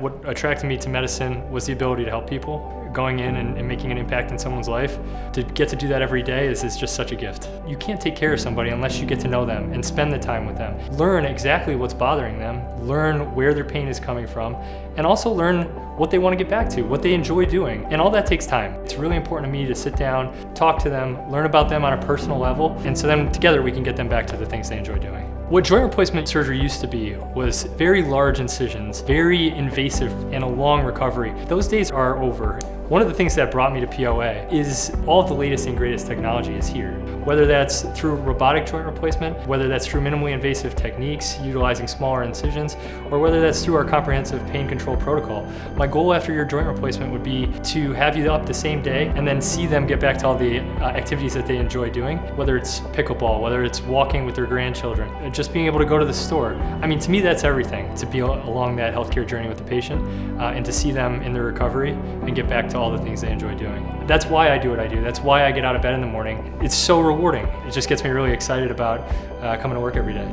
What attracted me to medicine was the ability to help people. Going in and making an impact in someone's life, to get to do that every day is just such a gift. You can't take care of somebody unless you get to know them and spend the time with them. Learn exactly what's bothering them, learn where their pain is coming from, and also learn what they want to get back to, what they enjoy doing. And all that takes time. It's really important to me to sit down, talk to them, learn about them on a personal level, and so then together we can get them back to the things they enjoy doing. What joint replacement surgery used to be was very large incisions, very invasive, and a long recovery. Those days are over. One of the things that brought me to POA is all of the latest and greatest technology is here. Whether that's through robotic joint replacement, whether that's through minimally invasive techniques utilizing smaller incisions, or whether that's through our comprehensive pain control protocol. My goal after your joint replacement would be to have you up the same day and then see them get back to all the activities that they enjoy doing, whether it's pickleball, whether it's walking with their grandchildren, just being able to go to the store. I mean, to me, that's everything, to be along that healthcare journey with the patient and to see them in their recovery and get back to all the things they enjoy doing. That's why I do what I do. That's why I get out of bed in the morning. It's so rewarding. It just gets me really excited about coming to work every day.